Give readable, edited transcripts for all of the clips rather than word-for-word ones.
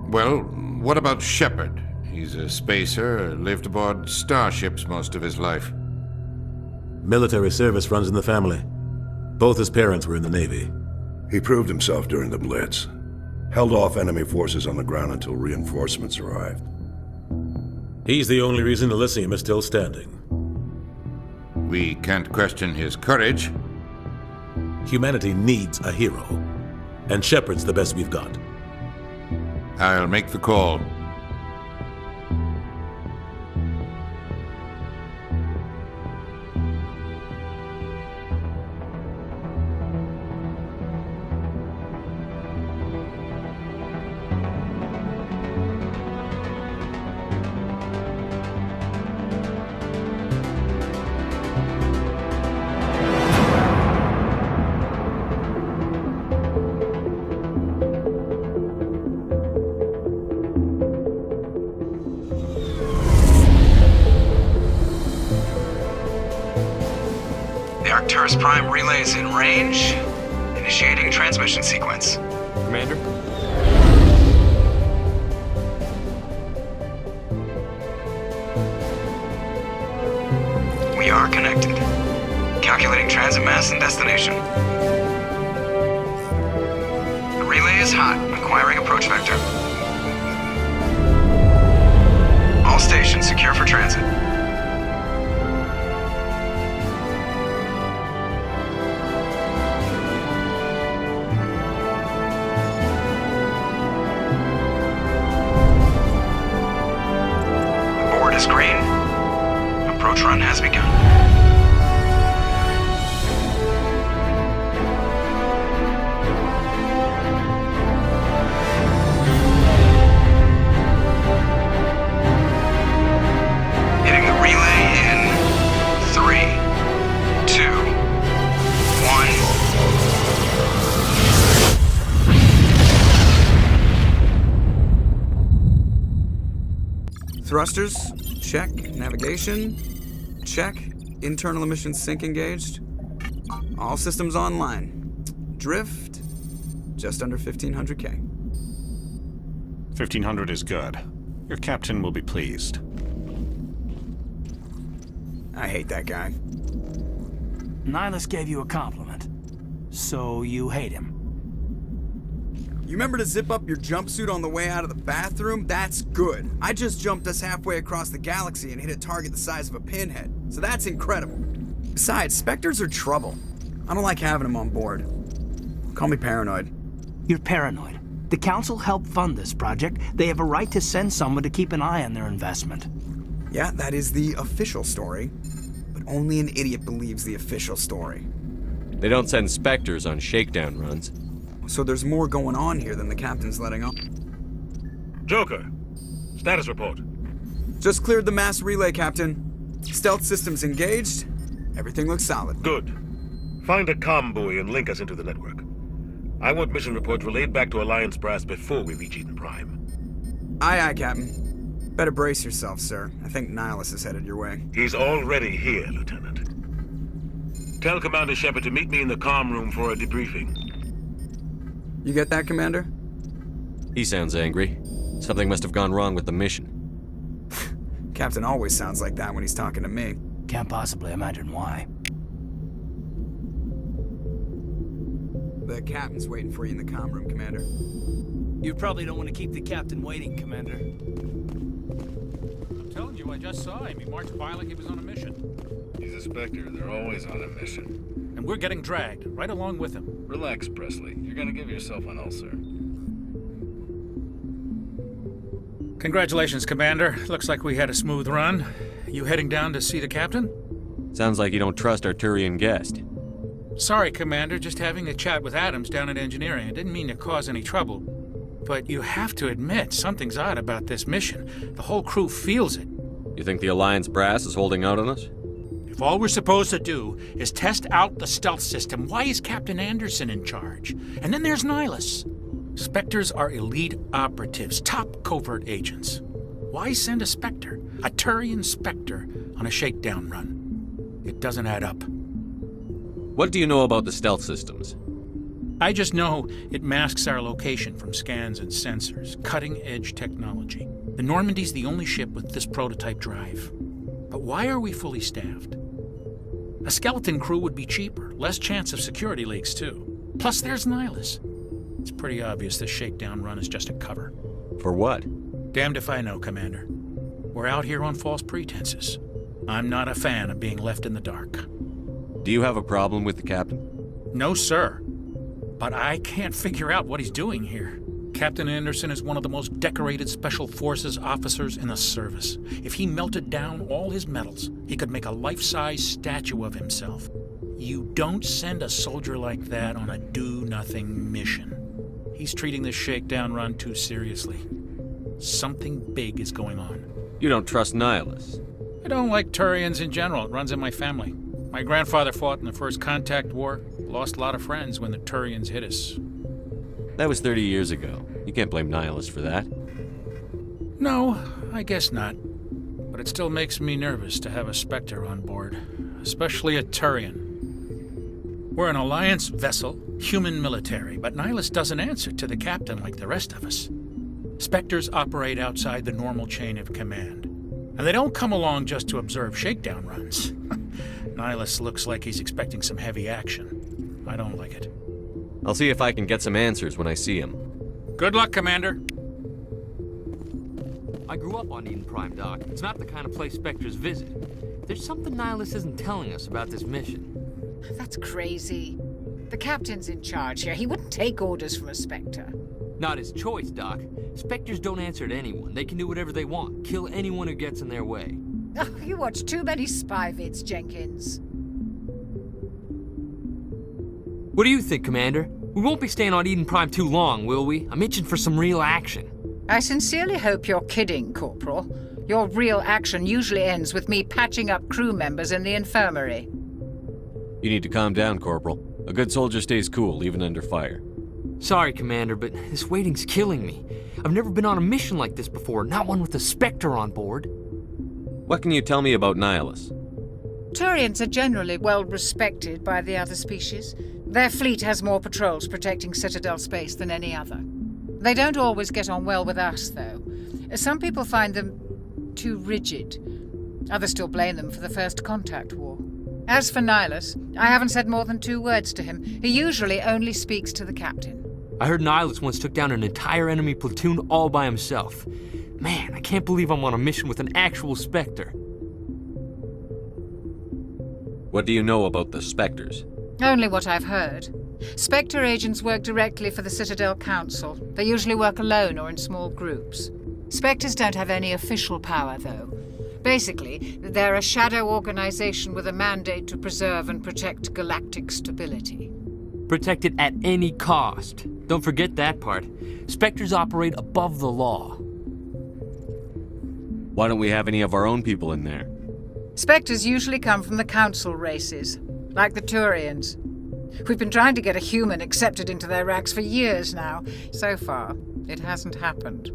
Well, what about Shepard? He's a spacer, lived aboard starships most of his life. Military service runs in the family. Both his parents were in the Navy. He proved himself during the Blitz. Held off enemy forces on the ground until reinforcements arrived. He's the only reason Elysium is still standing. We can't question his courage. Humanity needs a hero. And Shepard's the best we've got. I'll make the call. Arcturus Prime relays in range. Initiating transmission sequence. Commander? We are connected. Calculating transit mass and destination. The relay is hot. Acquiring approach vector. All stations secure for transit. Is green. Approach run has begun. Hitting the relay in 3, 2, 1. Thrusters. Check. Navigation. Check. Internal emission sync engaged. All systems online. Drift. Just under 1500K. 1500 is good. Your captain will be pleased. I hate that guy. Nihilus gave you a compliment. So you hate him. You remember to zip up your jumpsuit on the way out of the bathroom? That's good. I just jumped us halfway across the galaxy and hit a target the size of a pinhead. So that's incredible. Besides, Spectres are trouble. I don't like having them on board. Call me paranoid. You're paranoid. The Council helped fund this project. They have a right to send someone to keep an eye on their investment. Yeah, that is the official story. But only an idiot believes the official story. They don't send Spectres on shakedown runs. So there's more going on here than the captain's letting on. Joker, status report. Just cleared the mass relay, Captain. Stealth systems engaged. Everything looks solid. Good. Find a comm buoy and link us into the network. I want mission reports relayed back to Alliance Brass before we reach Eden Prime. Aye, aye, Captain. Better brace yourself, sir. I think Nihilus is headed your way. He's already here, Lieutenant. Tell Commander Shepard to meet me in the comm room for a debriefing. You get that, Commander? He sounds angry. Something must have gone wrong with the mission. Captain always sounds like that when he's talking to me. Can't possibly imagine why. The captain's waiting for you in the comm room, Commander. You probably don't want to keep the captain waiting, Commander. I'm telling you, I just saw him. He marched by like he was on a mission. He's a Spectre. They're always on a mission. And we're getting dragged, right along with him. Relax, Presley. You're gonna give yourself an ulcer. Congratulations, Commander. Looks like we had a smooth run. You heading down to see the captain? Sounds like you don't trust our Turian guest. Sorry, Commander. Just having a chat with Adams down at engineering. I didn't mean to cause any trouble. But you have to admit, something's odd about this mission. The whole crew feels it. You think the Alliance brass is holding out on us? If all we're supposed to do is test out the stealth system, why is Captain Anderson in charge? And then there's Nihilus. Spectres are elite operatives, top covert agents. Why send a Spectre, a Turian Spectre, on a shakedown run? It doesn't add up. What do you know about the stealth systems? I just know it masks our location from scans and sensors. Cutting-edge technology. The Normandy's the only ship with this prototype drive. But why are we fully staffed? A skeleton crew would be cheaper, less chance of security leaks too. Plus there's Nihilus. It's pretty obvious this shakedown run is just a cover. For what? Damned if I know, Commander. We're out here on false pretenses. I'm not a fan of being left in the dark. Do you have a problem with the captain? No, sir. But I can't figure out what he's doing here. Captain Anderson is one of the most decorated Special Forces officers in the service. If he melted down all his medals, he could make a life-size statue of himself. You don't send a soldier like that on a do-nothing mission. He's treating this shakedown run too seriously. Something big is going on. You don't trust Nihilus? I don't like Turians in general. It runs in my family. My grandfather fought in the First Contact War. Lost a lot of friends when the Turians hit us. That was 30 years ago. You can't blame Nihilus for that. No, I guess not. But it still makes me nervous to have a Spectre on board. Especially a Turian. We're an Alliance vessel, human military, but Nihilus doesn't answer to the captain like the rest of us. Spectres operate outside the normal chain of command. And they don't come along just to observe shakedown runs. Nihilus looks like he's expecting some heavy action. I don't like it. I'll see if I can get some answers when I see him. Good luck, Commander. I grew up on Eden Prime, Doc. It's not the kind of place Spectres visit. There's something Nihilus isn't telling us about this mission. That's crazy. The captain's in charge here. He wouldn't take orders from a Spectre. Not his choice, Doc. Spectres don't answer to anyone. They can do whatever they want. Kill anyone who gets in their way. Oh, you watch too many spy vids, Jenkins. What do you think, Commander? We won't be staying on Eden Prime too long, will we? I'm itching for some real action. I sincerely hope you're kidding, Corporal. Your real action usually ends with me patching up crew members in the infirmary. You need to calm down, Corporal. A good soldier stays cool, even under fire. Sorry, Commander, but this waiting's killing me. I've never been on a mission like this before, not one with a Spectre on board. What can you tell me about Nihilus? Turians are generally well respected by the other species. Their fleet has more patrols protecting Citadel space than any other. They don't always get on well with us, though. Some people find them too rigid. Others still blame them for the First Contact War. As for Nihilus, I haven't said more than 2 words to him. He usually only speaks to the captain. I heard Nihilus once took down an entire enemy platoon all by himself. Man, I can't believe I'm on a mission with an actual Spectre. What do you know about the Spectres? Only what I've heard. Spectre agents work directly for the Citadel Council. They usually work alone or in small groups. Spectres don't have any official power, though. Basically, they're a shadow organization with a mandate to preserve and protect galactic stability. Protect it at any cost. Don't forget that part. Spectres operate above the law. Why don't we have any of our own people in there? Spectres usually come from the Council races, like the Turians. We've been trying to get a human accepted into their ranks for years now. So far, it hasn't happened.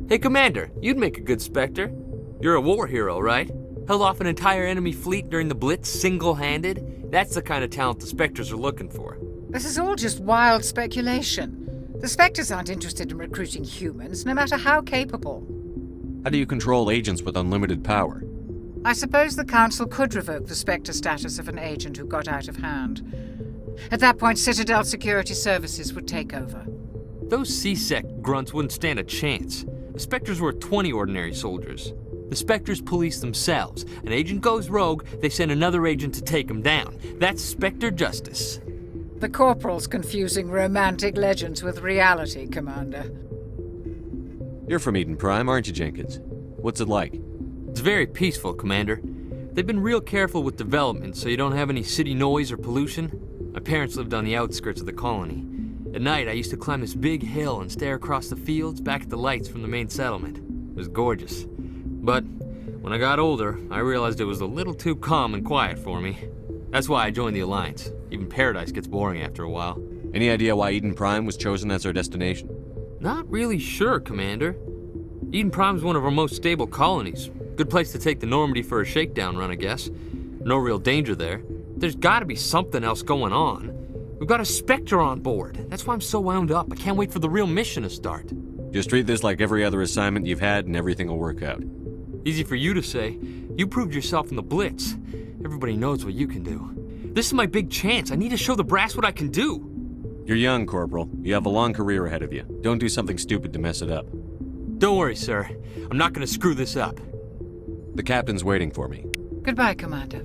Hey, Commander, you'd make a good Spectre. You're a war hero, right? Held off an entire enemy fleet during the Blitz single-handed? That's the kind of talent the Spectres are looking for. This is all just wild speculation. The Spectres aren't interested in recruiting humans, no matter how capable. How do you control agents with unlimited power? I suppose the Council could revoke the Spectre status of an agent who got out of hand. At that point, Citadel Security Services would take over. Those C-Sec grunts wouldn't stand a chance. The Spectres were 20 ordinary soldiers. The Spectres police themselves. An agent goes rogue, they send another agent to take him down. That's Spectre justice. The Corporal's confusing romantic legends with reality, Commander. You're from Eden Prime, aren't you, Jenkins? What's it like? It's very peaceful, Commander. They've been real careful with development, so you don't have any city noise or pollution. My parents lived on the outskirts of the colony. At night, I used to climb this big hill and stare across the fields back at the lights from the main settlement. It was gorgeous. But when I got older, I realized it was a little too calm and quiet for me. That's why I joined the Alliance. Even Paradise gets boring after a while. Any idea why Eden Prime was chosen as our destination? Not really sure, Commander. Eden Prime's one of our most stable colonies. Good place to take the Normandy for a shakedown run, I guess. No real danger there. There's gotta be something else going on. We've got a Spectre on board. That's why I'm so wound up. I can't wait for the real mission to start. Just treat this like every other assignment you've had and everything will work out. Easy for you to say. You proved yourself in the Blitz. Everybody knows what you can do. This is my big chance. I need to show the brass what I can do. You're young, Corporal. You have a long career ahead of you. Don't do something stupid to mess it up. Don't worry, sir. I'm not going to screw this up. The captain's waiting for me. Goodbye, Commander.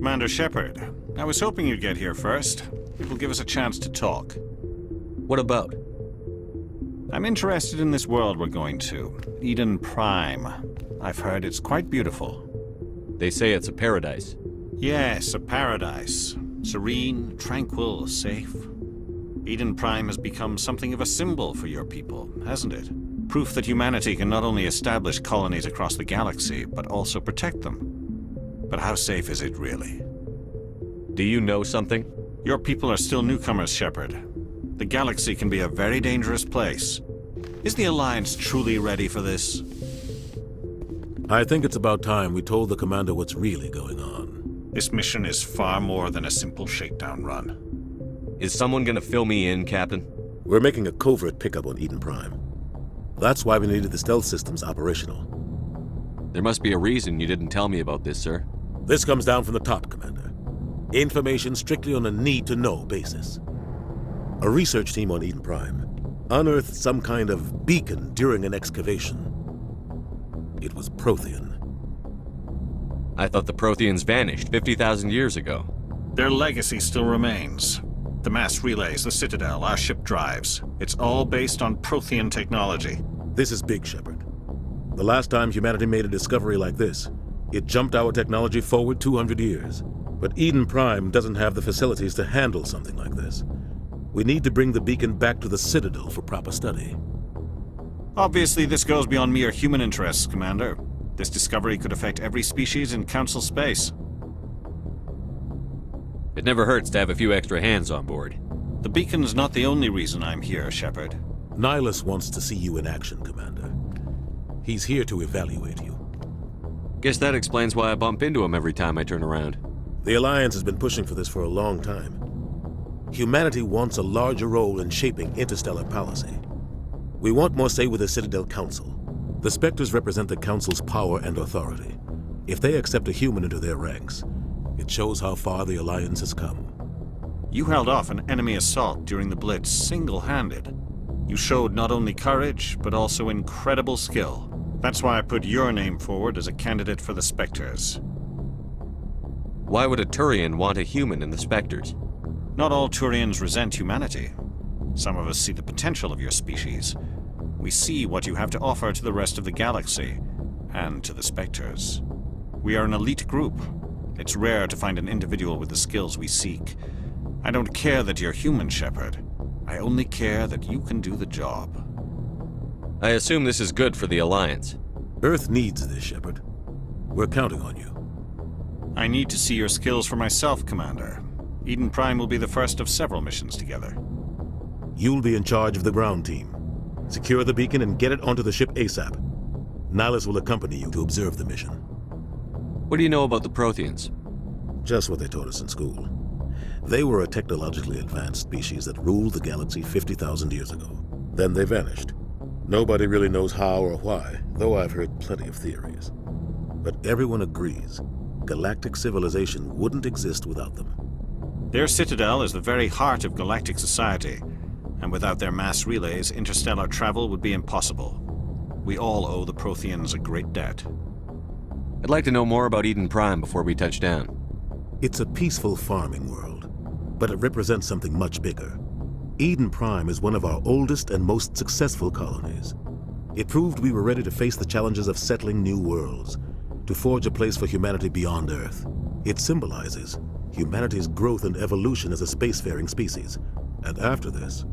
Commander Shepard, I was hoping you'd get here first. It will give us a chance to talk. What about? I'm interested in this world we're going to, Eden Prime. I've heard it's quite beautiful. They say it's a paradise. Yes, a paradise. Serene, tranquil, safe. Eden Prime has become something of a symbol for your people, hasn't it? Proof that humanity can not only establish colonies across the galaxy, but also protect them. But how safe is it really? Do you know something? Your people are still newcomers, Shepard. The galaxy can be a very dangerous place. Is the Alliance truly ready for this? I think it's about time we told the Commander what's really going on. This mission is far more than a simple shakedown run. Is someone gonna fill me in, Captain? We're making a covert pickup on Eden Prime. That's why we needed the stealth systems operational. There must be a reason you didn't tell me about this, sir. This comes down from the top, Commander. Information strictly on a need-to-know basis. A research team on Eden Prime unearthed some kind of beacon during an excavation. It was Prothean. I thought the Protheans vanished 50,000 years ago. Their legacy still remains. The mass relays, the Citadel, our ship drives. It's all based on Prothean technology. This is big, Shepard. The last time humanity made a discovery like this, it jumped our technology forward 200 years. But Eden Prime doesn't have the facilities to handle something like this. We need to bring the beacon back to the Citadel for proper study. Obviously, this goes beyond mere human interests, Commander. This discovery could affect every species in Council space. It never hurts to have a few extra hands on board. The beacon's not the only reason I'm here, Shepard. Nihilus wants to see you in action, Commander. He's here to evaluate you. Guess that explains why I bump into him every time I turn around. The Alliance has been pushing for this for a long time. Humanity wants a larger role in shaping interstellar policy. We want more say with the Citadel Council. The Spectres represent the Council's power and authority. If they accept a human into their ranks, it shows how far the Alliance has come. You held off an enemy assault during the Blitz single-handed. You showed not only courage, but also incredible skill. That's why I put your name forward as a candidate for the Spectres. Why would a Turian want a human in the Spectres? Not all Turians resent humanity. Some of us see the potential of your species. We see what you have to offer to the rest of the galaxy, and to the Spectres. We are an elite group. It's rare to find an individual with the skills we seek. I don't care that you're human, Shepard. I only care that you can do the job. I assume this is good for the Alliance. Earth needs this, Shepard. We're counting on you. I need to see your skills for myself, Commander. Eden Prime will be the first of several missions together. You'll be in charge of the ground team. Secure the beacon and get it onto the ship ASAP. Nihilus will accompany you to observe the mission. What do you know about the Protheans? Just what they taught us in school. They were a technologically advanced species that ruled the galaxy 50,000 years ago. Then they vanished. Nobody really knows how or why, though I've heard plenty of theories. But everyone agrees, galactic civilization wouldn't exist without them. Their citadel is the very heart of galactic society, and without their mass relays, interstellar travel would be impossible. We all owe the Protheans a great debt. I'd like to know more about Eden Prime before we touch down. It's a peaceful farming world, but it represents something much bigger. Eden Prime is one of our oldest and most successful colonies. It proved we were ready to face the challenges of settling new worlds, to forge a place for humanity beyond Earth. It symbolizes humanity's growth and evolution as a spacefaring species. And after this,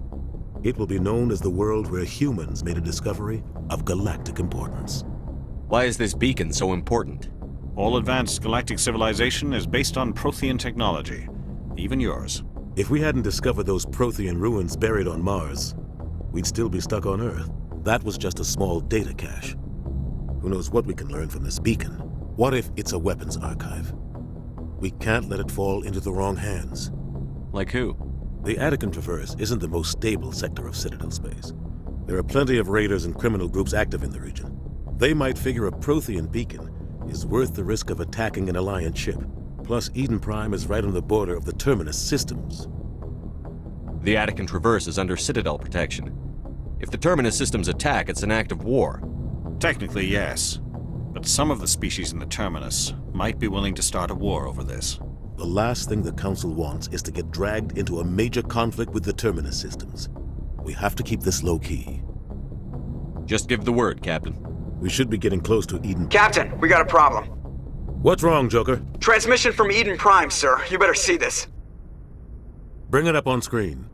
it will be known as the world where humans made a discovery of galactic importance. Why is this beacon so important? All advanced galactic civilization is based on Prothean technology, even yours. If we hadn't discovered those Prothean ruins buried on Mars, we'd still be stuck on Earth. That was just a small data cache. Who knows what we can learn from this beacon? What if it's a weapons archive? We can't let it fall into the wrong hands. Like who? The Attican Traverse isn't the most stable sector of Citadel space. There are plenty of raiders and criminal groups active in the region. They might figure a Prothean beacon is worth the risk of attacking an Alliance ship. Plus, Eden Prime is right on the border of the Terminus systems. The Attican Traverse is under Citadel protection. If the Terminus systems attack, it's an act of war. Technically, yes. But some of the species in the Terminus might be willing to start a war over this. The last thing the Council wants is to get dragged into a major conflict with the Terminus systems. We have to keep this low-key. Just give the word, Captain. We should be getting close to Eden. Captain, we got a problem. What's wrong, Joker? Transmission from Eden Prime, sir. You better see this. Bring it up on screen.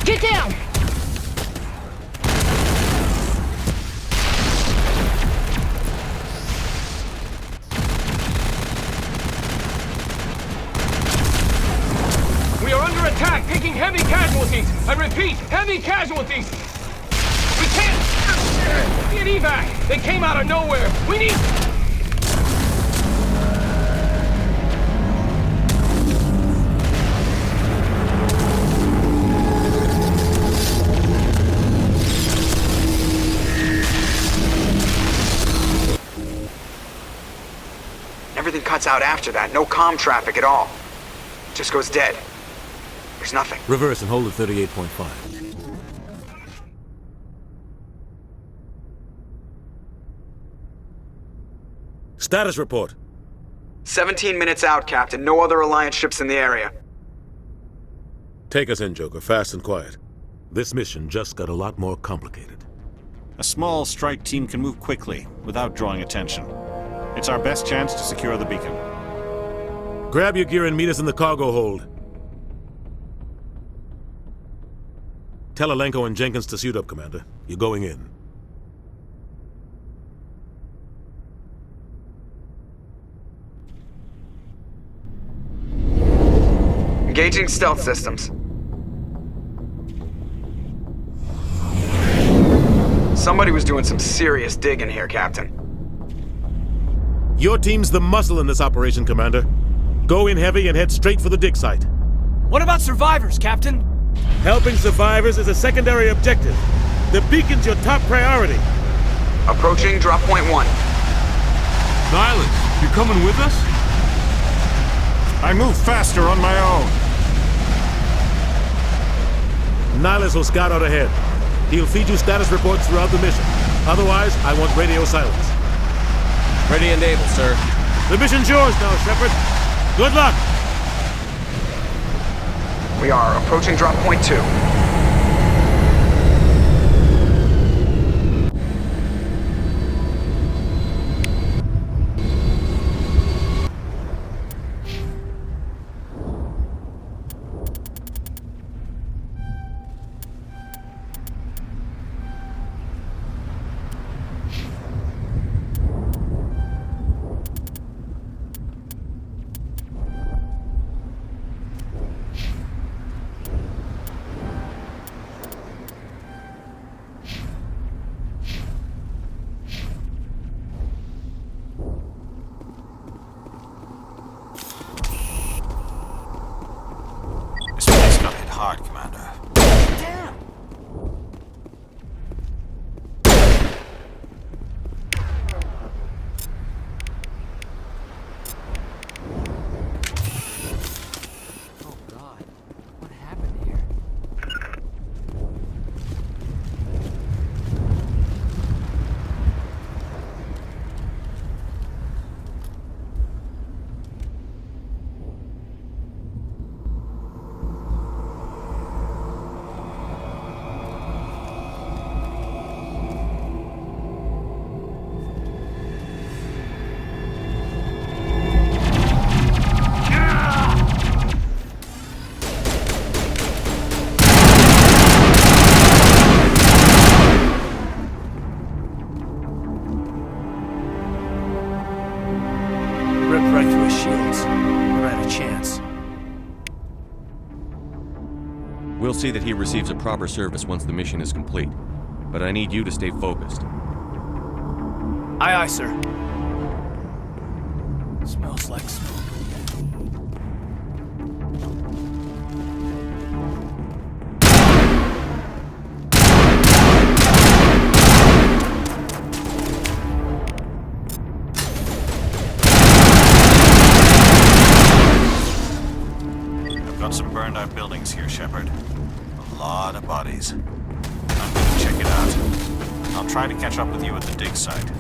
Get down! We are under attack, taking heavy casualties. I repeat, heavy casualties. We can't get evac. They came out of nowhere. We need... Everything cuts out after that. No comm traffic at all. Just goes dead. There's nothing. Reverse and hold at 38.5. Status report. 17 minutes out, Captain. No other Alliance ships in the area. Take us in, Joker, fast and quiet. This mission just got a lot more complicated. A small strike team can move quickly, without drawing attention. It's our best chance to secure the beacon. Grab your gear and meet us in the cargo hold. Tell Alenko and Jenkins to suit up, Commander. You're going in. Engaging stealth systems. Somebody was doing some serious digging here, Captain. Your team's the muscle in this operation, Commander. Go in heavy and head straight for the dig site. What about survivors, Captain? Helping survivors is a secondary objective. The beacon's your top priority. Approaching drop point 1. Nihilus, you coming with us? I move faster on my own. Nihilus will scout out ahead. He'll feed you status reports throughout the mission. Otherwise, I want radio silence. Ready and able, sir. The mission's yours now, Shepard. Good luck! We are approaching drop point 2. We'll see that he receives a proper service once the mission is complete. But I need you to stay focused. Aye, aye, sir. Smells like smoke. I've got some burned out buildings here, Shepard. A lot of bodies. I'm gonna check it out. I'll try to catch up with you at the dig site.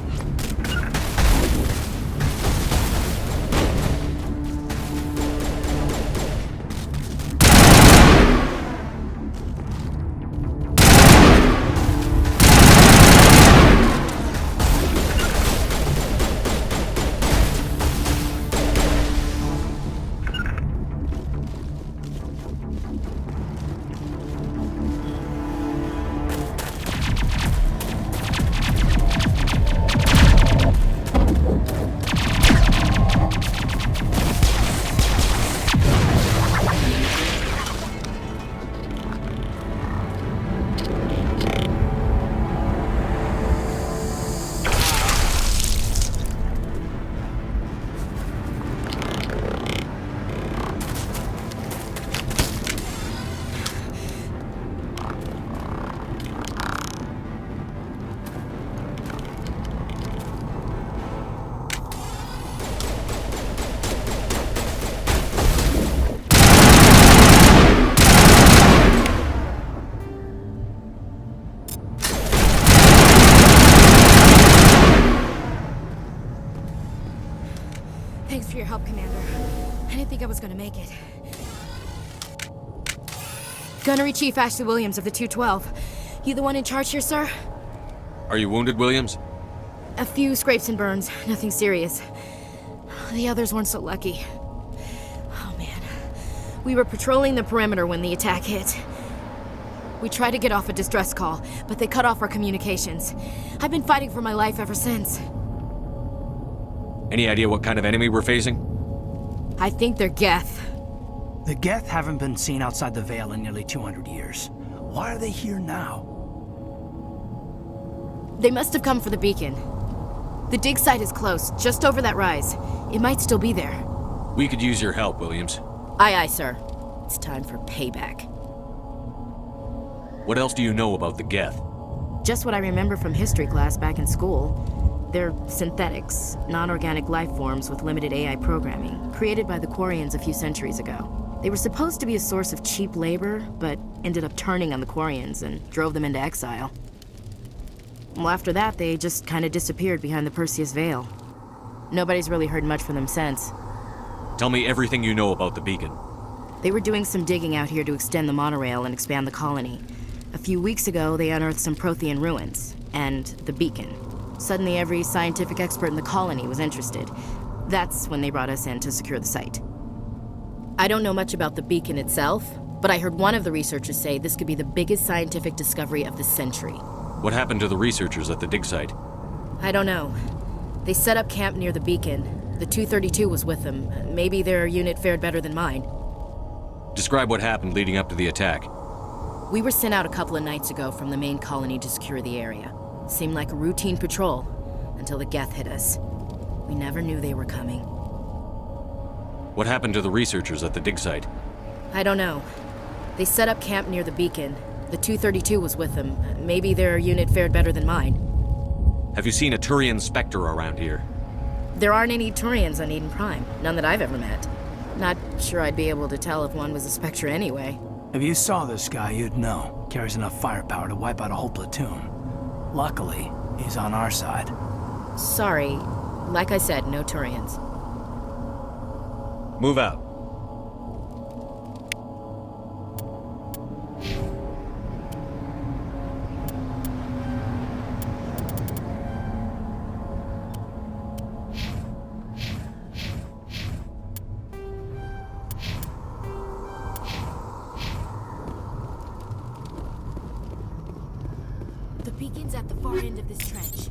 Thanks for your help, Commander. I didn't think I was gonna make it. Gunnery Chief Ashley Williams of the 212. You the one in charge here, sir? Are you wounded, Williams? A few scrapes and burns, nothing serious. The others weren't so lucky. Oh man. We were patrolling the perimeter when the attack hit. We tried to get off a distress call, but they cut off our communications. I've been fighting for my life ever since. Any idea what kind of enemy we're facing? I think they're Geth. The Geth haven't been seen outside the Veil in nearly 200 years. Why are they here now? They must have come for the beacon. The dig site is close, just over that rise. It might still be there. We could use your help, Williams. Aye, aye, sir. It's time for payback. What else do you know about the Geth? Just what I remember from history class back in school. They're synthetics, non-organic life forms with limited AI programming, created by the Quarians a few centuries ago. They were supposed to be a source of cheap labor, but ended up turning on the Quarians and drove them into exile. Well, after that, they just kind of disappeared behind the Perseus Veil. Nobody's really heard much from them since. Tell me everything you know about the beacon. They were doing some digging out here to extend the monorail and expand the colony. A few weeks ago, they unearthed some Prothean ruins, and the beacon. Suddenly, every scientific expert in the colony was interested. That's when they brought us in to secure the site. I don't know much about the beacon itself, but I heard one of the researchers say this could be the biggest scientific discovery of the century. What happened to the researchers at the dig site? I don't know. They set up camp near the beacon. The 232 was with them. Maybe their unit fared better than mine. Describe what happened leading up to the attack. We were sent out a couple of nights ago from the main colony to secure the area. Seemed like a routine patrol, until the Geth hit us. We never knew they were coming. What happened to the researchers at the dig site? I don't know. They set up camp near the beacon. The 232 was with them. Maybe their unit fared better than mine. Have you seen a Turian Spectre around here? There aren't any Turians on Eden Prime. None that I've ever met. Not sure I'd be able to tell if one was a Spectre anyway. If you saw this guy, you'd know. Carries enough firepower to wipe out a whole platoon. Luckily, he's on our side. Sorry. Like I said, no Turians. Move out. The beacon's at the far end of this trench.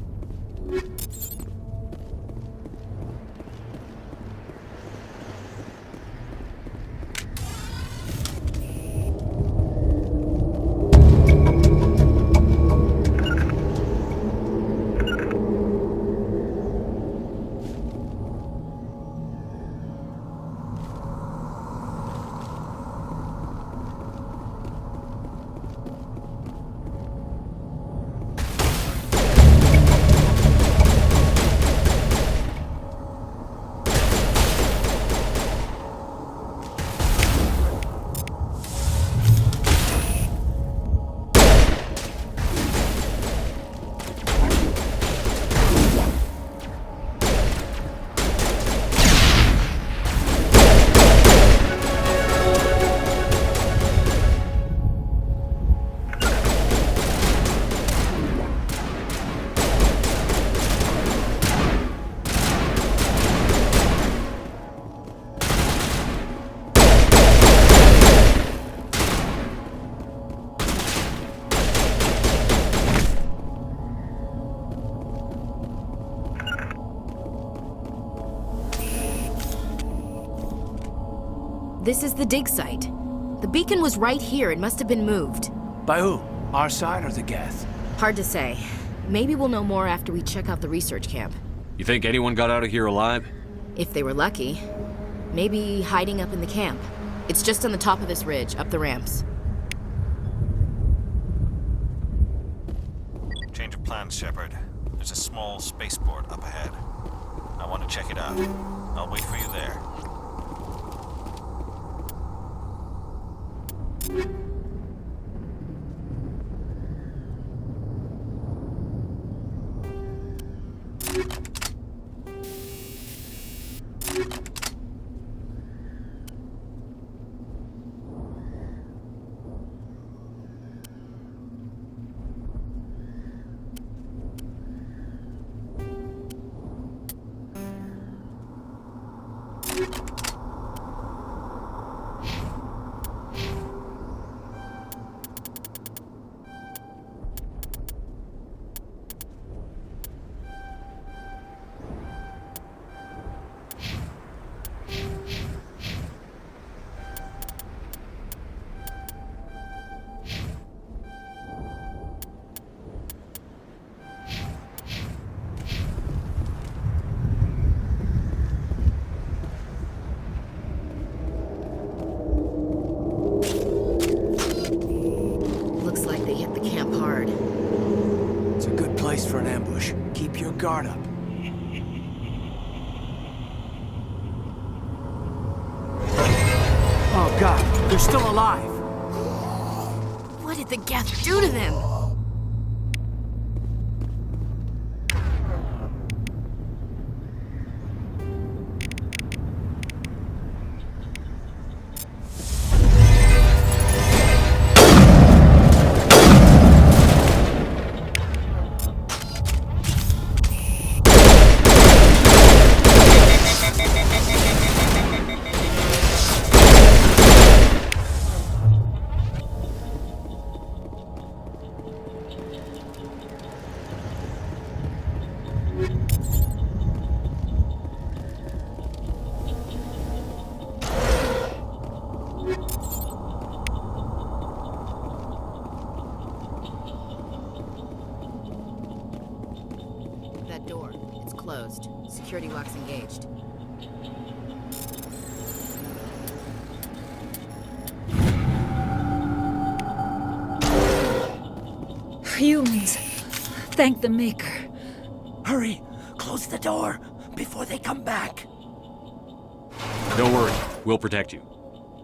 This is the dig site. The beacon was right here. It must have been moved. By who? Our side or the Geth? Hard to say. Maybe we'll know more after we check out the research camp. You think anyone got out of here alive? If they were lucky. Maybe hiding up in the camp. It's just on the top of this ridge, up the ramps. Change of plans, Shepard. There's a small spaceport up ahead. I want to check it out. I'll wait for you there. For an ambush. Keep your guard up. Oh God, they're still alive. What did the Geth do to them? That door, it's closed. Security lock's engaged. Humans. Thank the Maker. Hurry! Close the door before they come back. Don't worry, we'll protect you.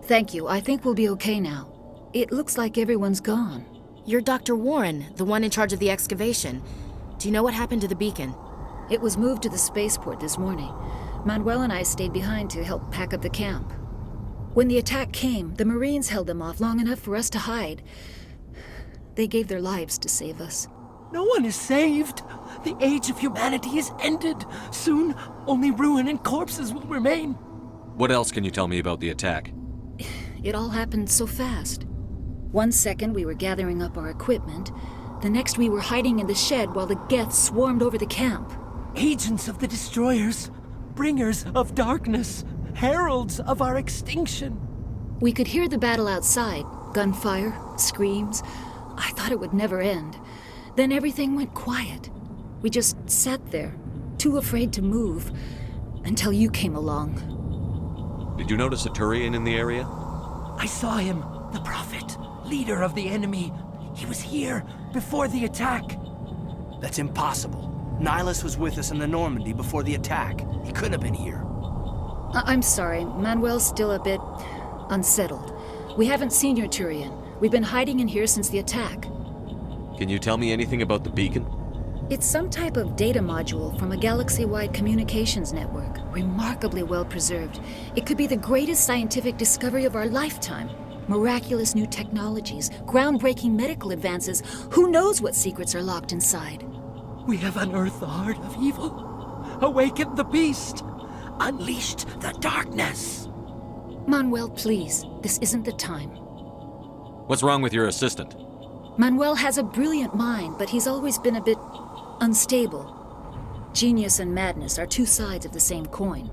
Thank you. I think we'll be okay now. It looks like everyone's gone. You're Dr. Warren, the one in charge of the excavation. Do you know what happened to the beacon? It was moved to the spaceport this morning. Manuel and I stayed behind to help pack up the camp. When the attack came, the Marines held them off long enough for us to hide. They gave their lives to save us. No one is saved. The age of humanity is ended. Soon, only ruin and corpses will remain. What else can you tell me about the attack? It all happened so fast. 1 second we were gathering up our equipment. The next we were hiding in the shed while the Geth swarmed over the camp. Agents of the destroyers, bringers of darkness, heralds of our extinction. We could hear the battle outside. Gunfire, screams. I thought it would never end. Then everything went quiet. We just sat there, too afraid to move, until you came along. Did you notice a Turian in the area? I saw him, the Prophet, leader of the enemy. He was here before the attack. That's impossible. Nihilus was with us in the Normandy before the attack. He couldn't have been here. I'm sorry. Manuel's still a bit unsettled. We haven't seen your Turian. We've been hiding in here since the attack. Can you tell me anything about the beacon? It's some type of data module from a galaxy-wide communications network. Remarkably well preserved. It could be the greatest scientific discovery of our lifetime. Miraculous new technologies, groundbreaking medical advances. Who knows what secrets are locked inside? We have unearthed the heart of evil, awakened the beast, unleashed the darkness. Manuel, please. This isn't the time. What's wrong with your assistant? Manuel has a brilliant mind, but he's always been a bit unstable. Genius and madness are two sides of the same coin.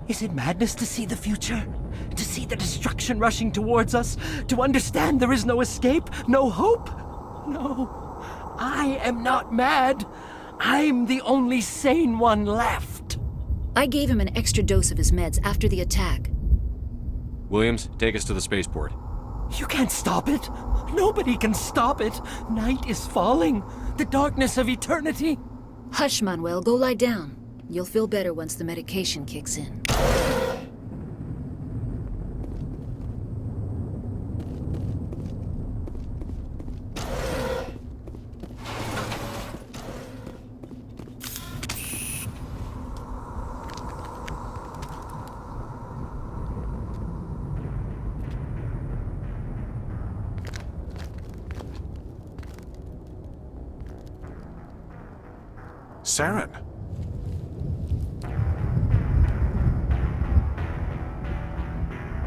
Is it madness to see the future? To see the destruction rushing towards us? To understand there is no escape? No hope? No. I am not mad. I'm the only sane one left. I gave him an extra dose of his meds after the attack. Williams, take us to the spaceport. You can't stop it. Nobody can stop it. Night is falling. The darkness of eternity. Hush, Manuel. Go lie down. You'll feel better once the medication kicks in. Saren.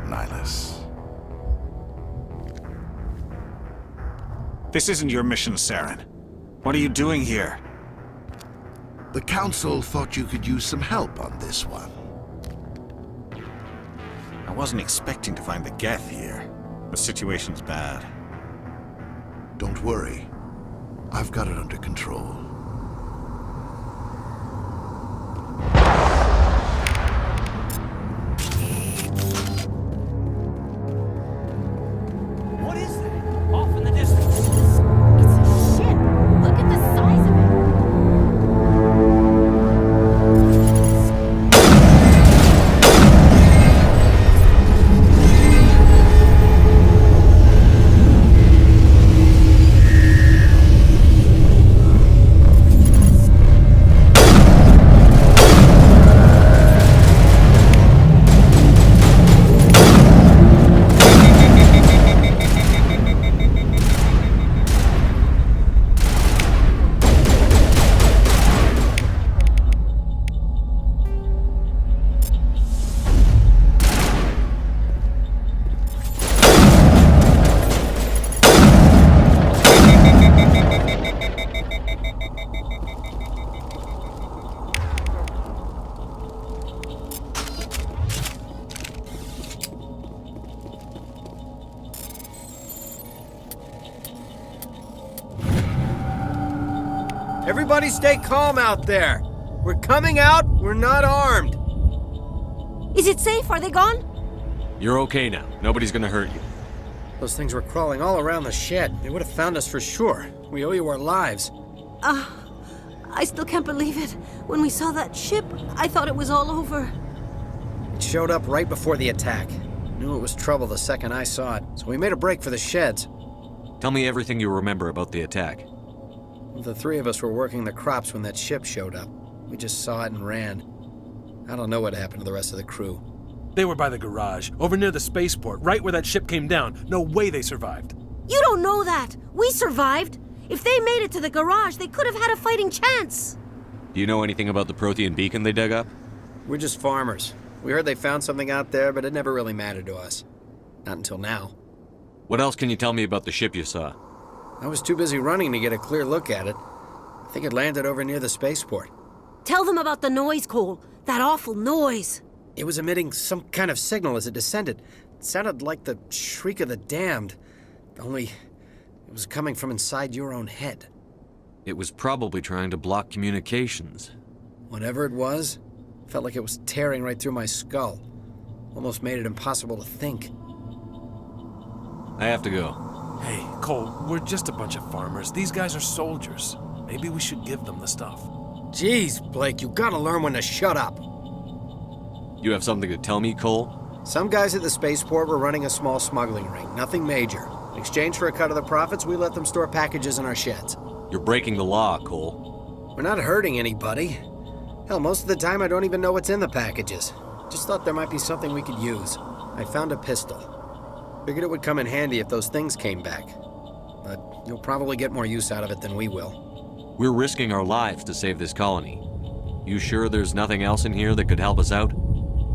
Nihilus. This isn't your mission, Saren. What are you doing here? The Council thought you could use some help on this one. I wasn't expecting to find the Geth here. The situation's bad. Don't worry. I've got it under control. What is that? Off in the distance. It's a ship. Look at the size of it. Everybody stay calm out there. We're coming out, we're not armed. Is it safe? Are they gone? You're okay now. Nobody's gonna hurt you. Those things were crawling all around the shed. They would have found us for sure. We owe you our lives. I still can't believe it. When we saw that ship, I thought it was all over. It showed up right before the attack. Knew it was trouble the second I saw it, so we made a break for the sheds. Tell me everything you remember about the attack. The three of us were working the crops when that ship showed up. We just saw it and ran. I don't know what happened to the rest of the crew. They were by the garage, over near the spaceport, right where that ship came down. No way they survived. You don't know that. We survived. If they made it to the garage, they could have had a fighting chance. Do you know anything about the Prothean beacon they dug up? We're just farmers. We heard they found something out there, but it never really mattered to us. Not until now. What else can you tell me about the ship you saw? I was too busy running to get a clear look at it. I think it landed over near the spaceport. Tell them about the noise, Cole. That awful noise. It was emitting some kind of signal as it descended. It sounded like the shriek of the damned. Only it was coming from inside your own head. It was probably trying to block communications. Whatever it was, felt like it was tearing right through my skull. Almost made it impossible to think. I have to go. Hey, Cole, we're just a bunch of farmers. These guys are soldiers. Maybe we should give them the stuff. Jeez, Blake, you gotta learn when to shut up. You have something to tell me, Cole? Some guys at the spaceport were running a small smuggling ring, nothing major. In exchange for a cut of the profits, we let them store packages in our sheds. You're breaking the law, Cole. We're not hurting anybody. Hell, most of the time I don't even know what's in the packages. Just thought there might be something we could use. I found a pistol. Figured it would come in handy if those things came back. But you'll probably get more use out of it than we will. We're risking our lives to save this colony. You sure there's nothing else in here that could help us out?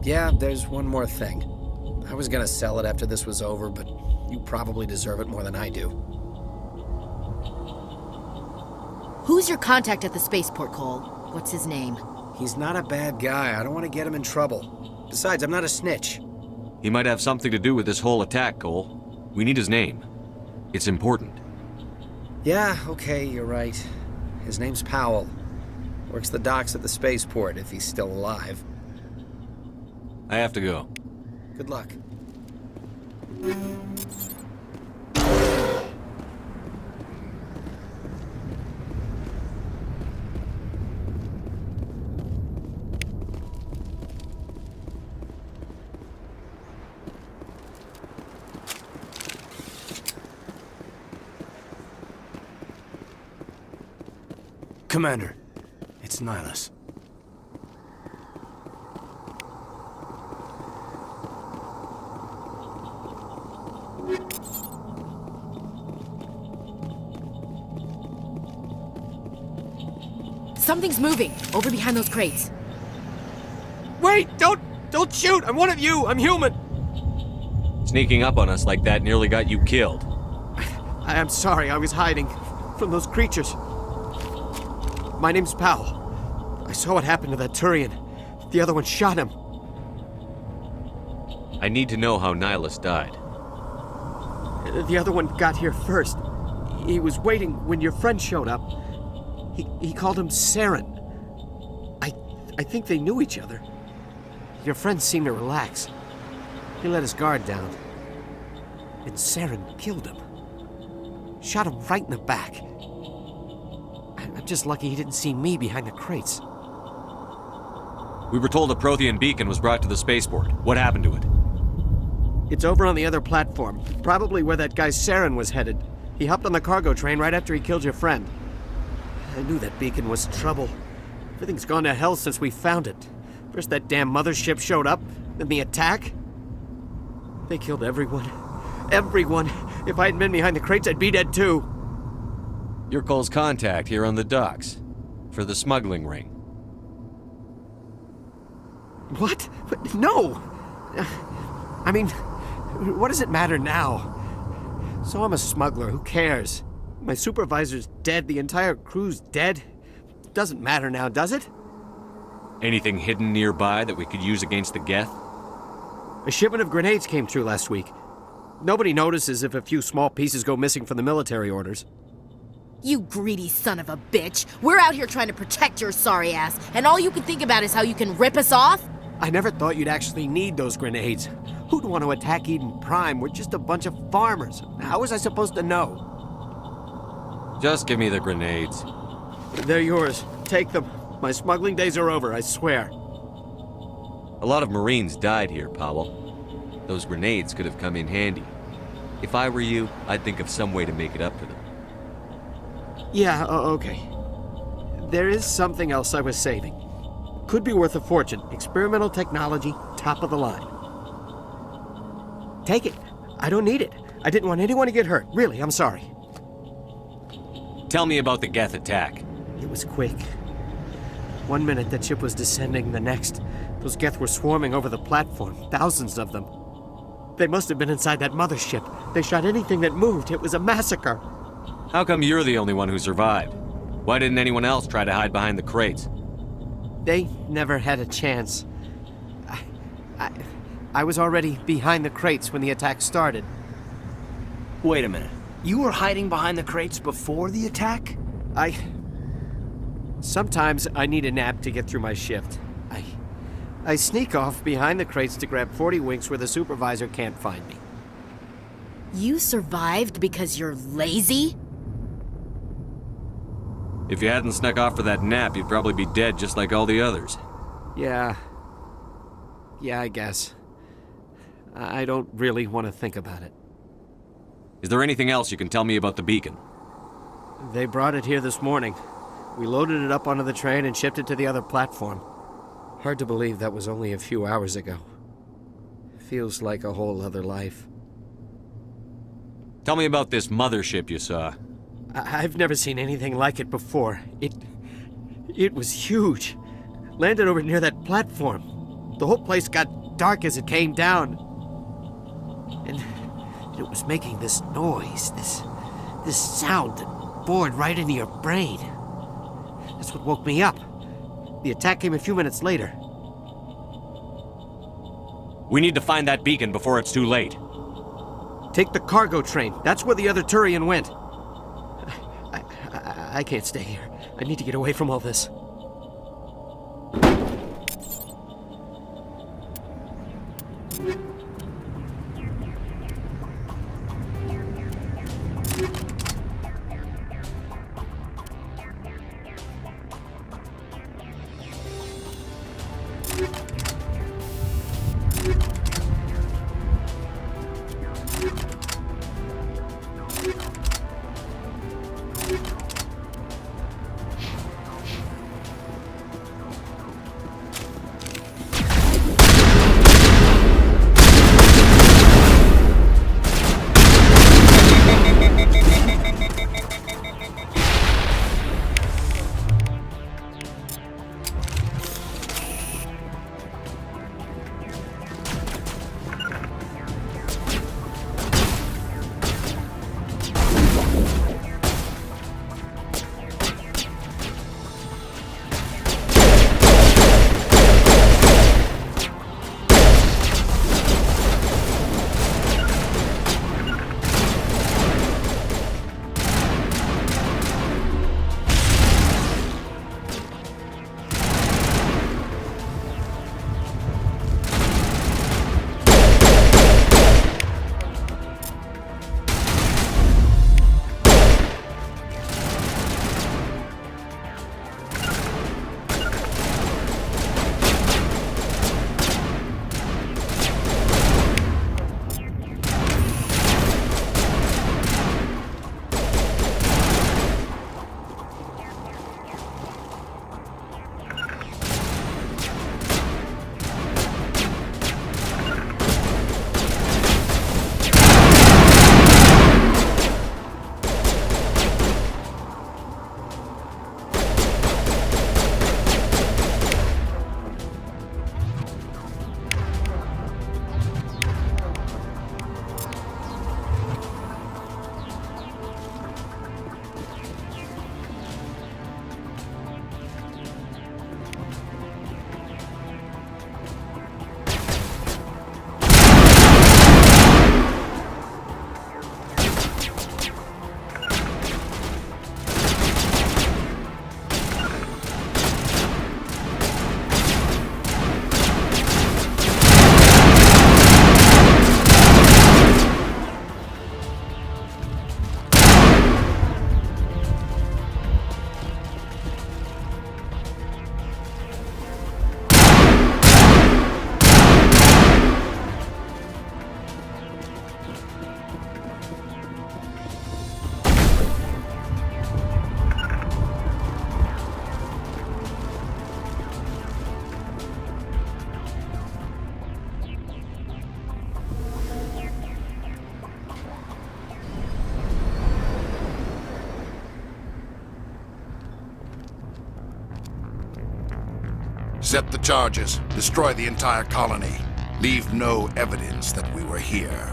Yeah, there's one more thing. I was gonna sell it after this was over, but you probably deserve it more than I do. Who's your contact at the spaceport, Cole? What's his name? He's not a bad guy. I don't want to get him in trouble. Besides, I'm not a snitch. He might have something to do with this whole attack, Cole. We need his name. It's important. Yeah, okay, you're right. His name's Powell. Works the docks at the spaceport, if he's still alive. I have to go. Good luck. Commander, it's Nihilus. Something's moving, over behind those crates. Wait! Don't shoot! I'm one of you! I'm human! Sneaking up on us like that nearly got you killed. I'm sorry, I was hiding from those creatures. My name's Powell. I saw what happened to that Turian. The other one shot him. I need to know how Nihilus died. The other one got here first. He was waiting when your friend showed up. He called him Saren. I think they knew each other. Your friend seemed to relax. He let his guard down. And Saren killed him. Shot him right in the back. I'm just lucky he didn't see me behind the crates. We were told a Prothean beacon was brought to the spaceport. What happened to it? It's over on the other platform, probably where that guy Saren was headed. He hopped on the cargo train right after he killed your friend. I knew that beacon was trouble. Everything's gone to hell since we found it. First that damn mothership showed up, then the attack. They killed everyone. Everyone! If I hadn't been behind the crates, I'd be dead too. You're Cole's contact here on the docks. For the smuggling ring. What? No! I mean, what does it matter now? So I'm a smuggler, who cares? My supervisor's dead, the entire crew's dead. Doesn't matter now, does it? Anything hidden nearby that we could use against the Geth? A shipment of grenades came through last week. Nobody notices if a few small pieces go missing from the military orders. You greedy son of a bitch. We're out here trying to protect your sorry ass, and all you can think about is how you can rip us off? I never thought you'd actually need those grenades. Who'd want to attack Eden Prime? We're just a bunch of farmers. How was I supposed to know? Just give me the grenades. They're yours. Take them. My smuggling days are over, I swear. A lot of Marines died here, Powell. Those grenades could have come in handy. If I were you, I'd think of some way to make it up to them. Yeah, okay. There is something else I was saving. Could be worth a fortune. Experimental technology, top of the line. Take it. I don't need it. I didn't want anyone to get hurt. Really, I'm sorry. Tell me about the Geth attack. It was quick. 1 minute that ship was descending, the next, those Geth were swarming over the platform. Thousands of them. They must have been inside that mothership. They shot anything that moved. It was a massacre. How come you're the only one who survived? Why didn't anyone else try to hide behind the crates? They never had a chance. I was already behind the crates when the attack started. Wait a minute. You were hiding behind the crates before the attack? Sometimes I need a nap to get through my shift. I sneak off behind the crates to grab 40 winks where the supervisor can't find me. You survived because you're lazy? If you hadn't snuck off for that nap, you'd probably be dead just like all the others. Yeah, I guess. I don't really want to think about it. Is there anything else you can tell me about the beacon? They brought it here this morning. We loaded it up onto the train and shipped it to the other platform. Hard to believe that was only a few hours ago. Feels like a whole other life. Tell me about this mothership you saw. I've never seen anything like it before. It was huge. Landed over near that platform. The whole place got dark as it came down. And it was making this noise, this sound that bored right into your brain. That's what woke me up. The attack came a few minutes later. We need to find that beacon before it's too late. Take the cargo train. That's where the other Turian went. I can't stay here. I need to get away from all this. Set the charges. Destroy the entire colony. Leave no evidence that we were here.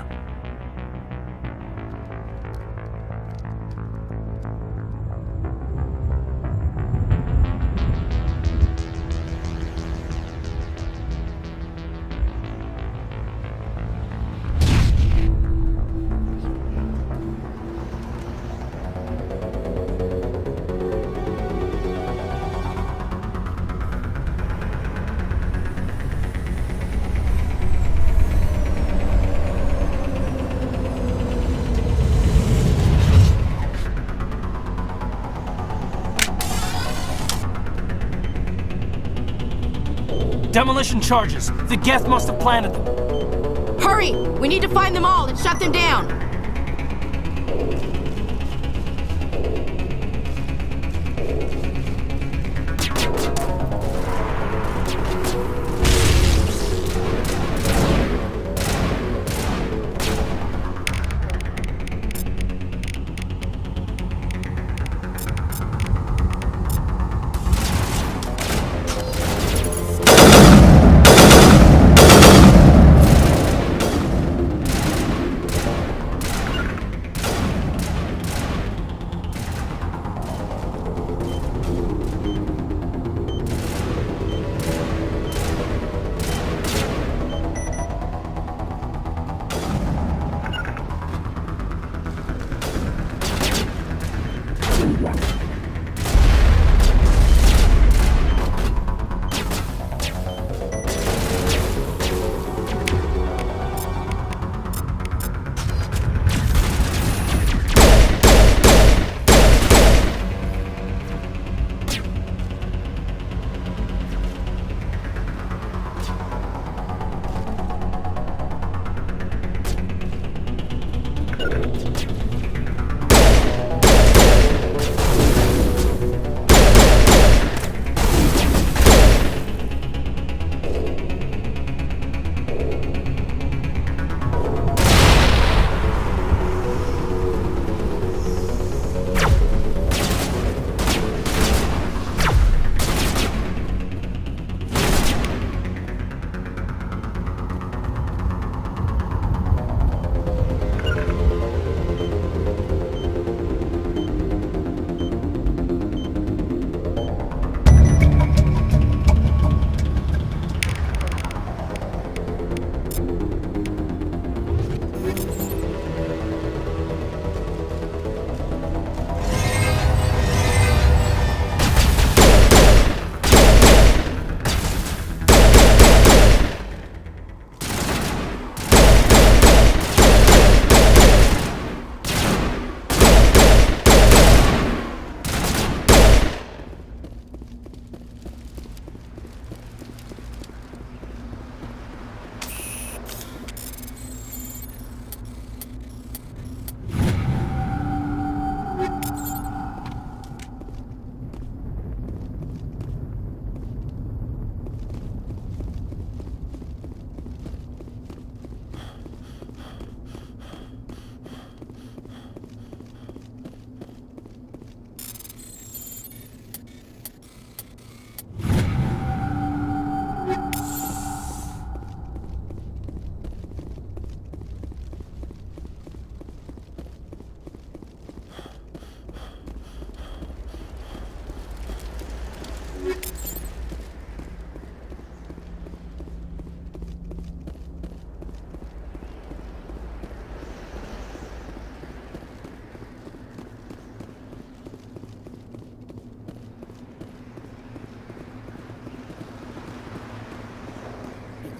Demolition charges. The Geth must have planted them. Hurry! We need to find them all and shut them down!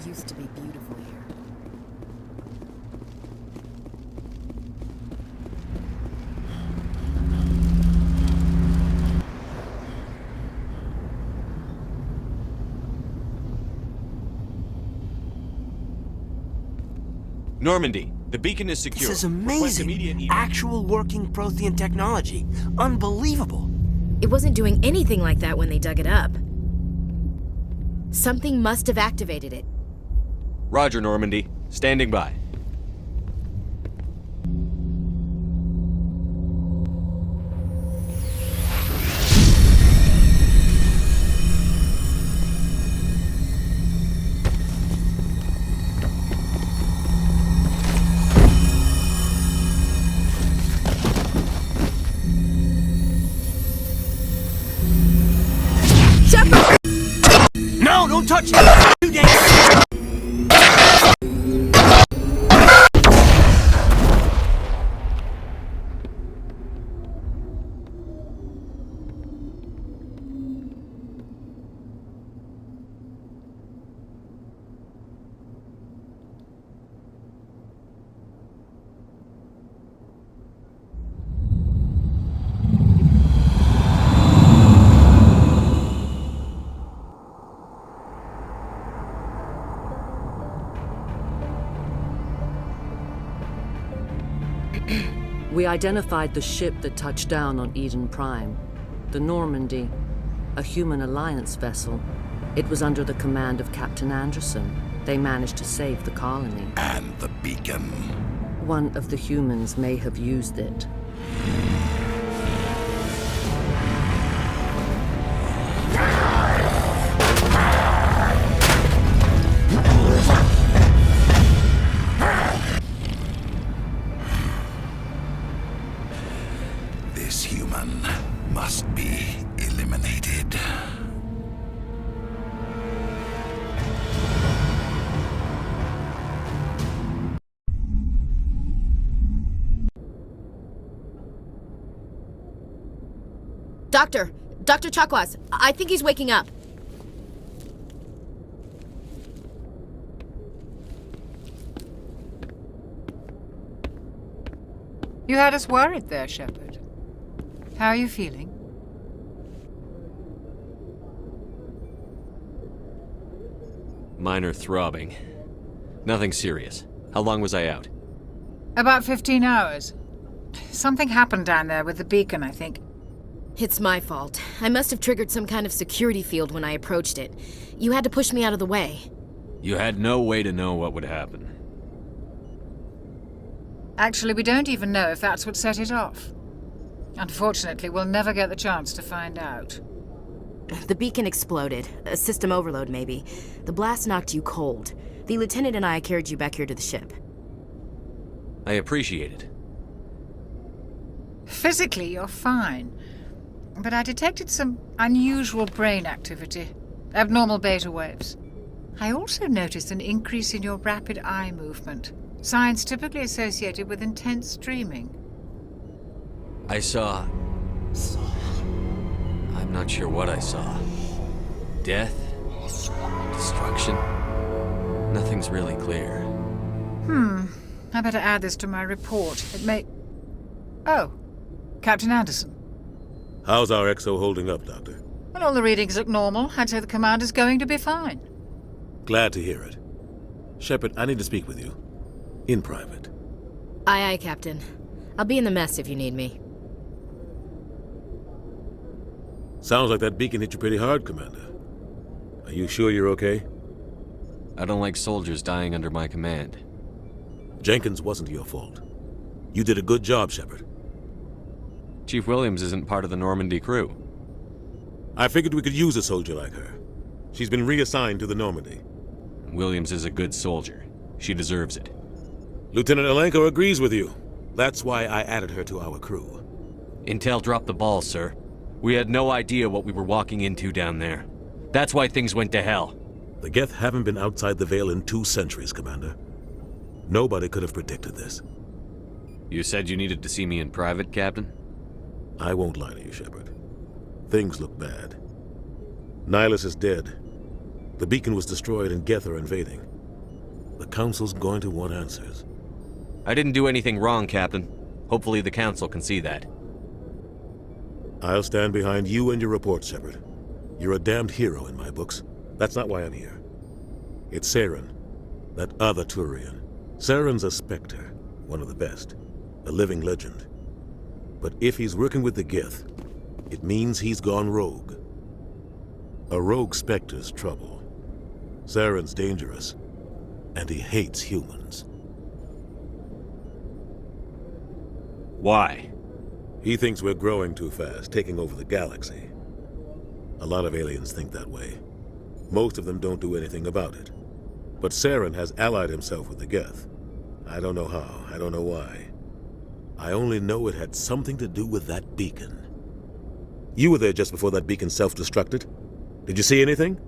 used to be beautiful here. Normandy, the beacon is secure. This is amazing. Actual working Prothean technology. Unbelievable. It wasn't doing anything like that when they dug it up. Something must have activated it. Roger, Normandy. Standing by. Shepard! No, don't touch it! Too dangerous! We identified the ship that touched down on Eden Prime, the Normandy, a human alliance vessel. It was under the command of Captain Anderson. They managed to save the colony. And the beacon. One of the humans may have used it. This human must be eliminated. Dr. Chakwas, I think he's waking up. You had us worried there, Shepard. How are you feeling? Minor throbbing. Nothing serious. How long was I out? About 15 hours. Something happened down there with the beacon, I think. It's my fault. I must have triggered some kind of security field when I approached it. You had to push me out of the way. You had no way to know what would happen. Actually, we don't even know if that's what set it off. Unfortunately, we'll never get the chance to find out. The beacon exploded. A system overload, maybe. The blast knocked you cold. The lieutenant and I carried you back here to the ship. I appreciate it. Physically, you're fine. But I detected some unusual brain activity. Abnormal beta waves. I also noticed an increase in your rapid eye movement. Signs typically associated with intense dreaming. I saw... I'm not sure what I saw. Death? Destruction? Nothing's really clear. I better add this to my report. It may... Oh, Captain Anderson. How's our XO holding up, Doctor? Well, all the readings look normal. I'd say the commander's going to be fine. Glad to hear it. Shepard, I need to speak with you. In private. Aye, Captain. I'll be in the mess if you need me. Sounds like that beacon hit you pretty hard, Commander. Are you sure you're okay? I don't like soldiers dying under my command. Jenkins wasn't your fault. You did a good job, Shepard. Chief Williams isn't part of the Normandy crew. I figured we could use a soldier like her. She's been reassigned to the Normandy. Williams is a good soldier. She deserves it. Lieutenant Alenko agrees with you. That's why I added her to our crew. Intel dropped the ball, sir. We had no idea what we were walking into down there. That's why things went to hell. The Geth haven't been outside the Veil in 2 centuries, Commander. Nobody could have predicted this. You said you needed to see me in private, Captain? I won't lie to you, Shepard. Things look bad. Nihilus is dead. The beacon was destroyed and Geth are invading. The Council's going to want answers. I didn't do anything wrong, Captain. Hopefully the Council can see that. I'll stand behind you and your report, Shepard. You're a damned hero in my books. That's not why I'm here. It's Saren, that other Turian. Saren's a Spectre, one of the best, a living legend. But if he's working with the Geth, it means he's gone rogue. A rogue Spectre's trouble. Saren's dangerous, and he hates humans. Why? He thinks we're growing too fast, taking over the galaxy. A lot of aliens think that way. Most of them don't do anything about it. But Saren has allied himself with the Geth. I don't know how, I don't know why. I only know it had something to do with that beacon. You were there just before that beacon self-destructed. Did you see anything?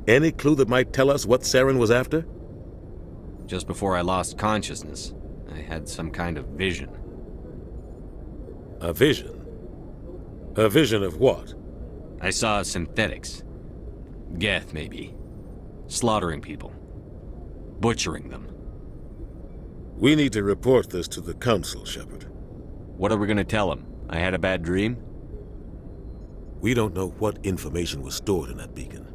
Any clue that might tell us what Saren was after? Just before I lost consciousness, I had some kind of vision. A vision? A vision of what? I saw synthetics. Geth, maybe. Slaughtering people. Butchering them. We need to report this to the Council, Shepard. What are we gonna tell them? I had a bad dream? We don't know what information was stored in that beacon.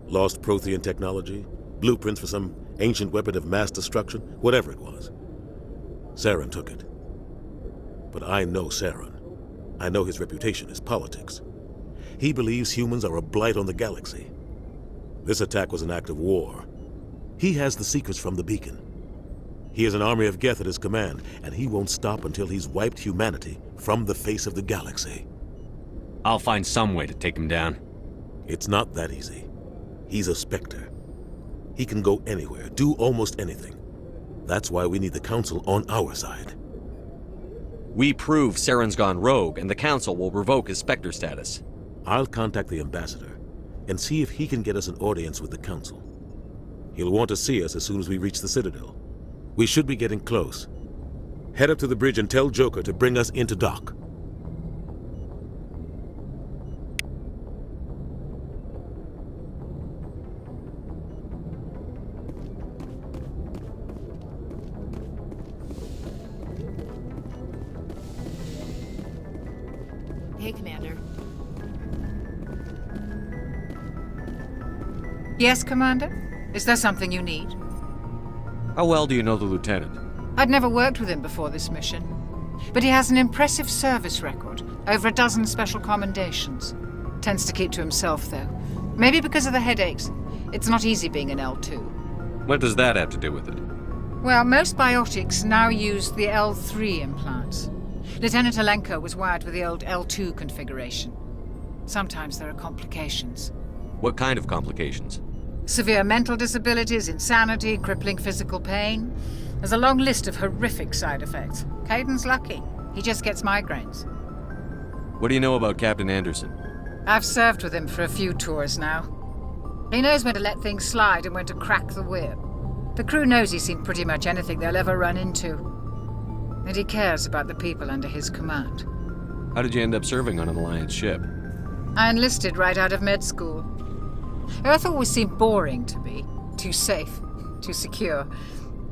Lost Prothean technology? Blueprints for some ancient weapon of mass destruction? Whatever it was. Saren took it. But I know Saren. I know his reputation is politics. He believes humans are a blight on the galaxy. This attack was an act of war. He has the secrets from the beacon. He has an army of Geth at his command, and he won't stop until he's wiped humanity from the face of the galaxy. I'll find some way to take him down. It's not that easy. He's a Spectre. He can go anywhere, do almost anything. That's why we need the Council on our side. We prove Saren's gone rogue, and the Council will revoke his Spectre status. I'll contact the Ambassador and see if he can get us an audience with the Council. He'll want to see us as soon as we reach the Citadel. We should be getting close. Head up to the bridge and tell Joker to bring us into dock. Hey, Commander. Yes, Commander? Is there something you need? How well do you know the Lieutenant? I'd never worked with him before this mission. But he has an impressive service record, over a dozen special commendations. Tends to keep to himself, though. Maybe because of the headaches. It's not easy being an L2. What does that have to do with it? Well, most biotics now use the L3 implants. Lieutenant Alenko was wired with the old L2 configuration. Sometimes there are complications. What kind of complications? Severe mental disabilities, insanity, crippling physical pain. There's a long list of horrific side effects. Caden's lucky. He just gets migraines. What do you know about Captain Anderson? I've served with him for a few tours now. He knows when to let things slide and when to crack the whip. The crew knows he's seen pretty much anything they'll ever run into. And he cares about the people under his command. How did you end up serving on an Alliance ship? I enlisted right out of med school. Earth always seemed boring to me. Too safe, too secure.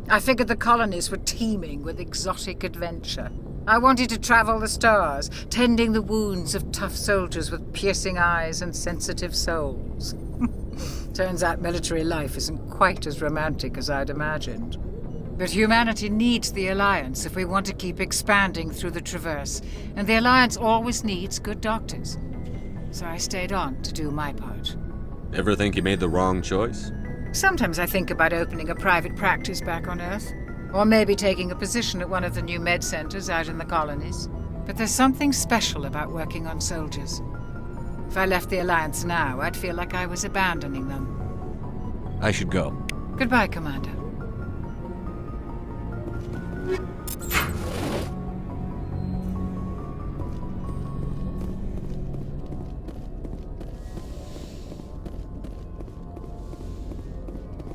I figured the colonies were teeming with exotic adventure. I wanted to travel the stars, tending the wounds of tough soldiers with piercing eyes and sensitive souls. Turns out military life isn't quite as romantic as I'd imagined. But humanity needs the Alliance if we want to keep expanding through the Traverse, and the Alliance always needs good doctors. So I stayed on to do my part. Ever think you made the wrong choice? Sometimes I think about opening a private practice back on Earth, or maybe taking a position at one of the new med centers out in the colonies. But there's something special about working on soldiers. If I left the Alliance now, I'd feel like I was abandoning them. I should go. Goodbye, Commander.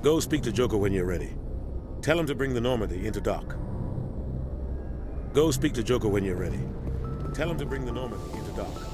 Go speak to Joker when you're ready. Tell him to bring the Normandy into dock. Go speak to Joker when you're ready. Tell him to bring the Normandy into dock.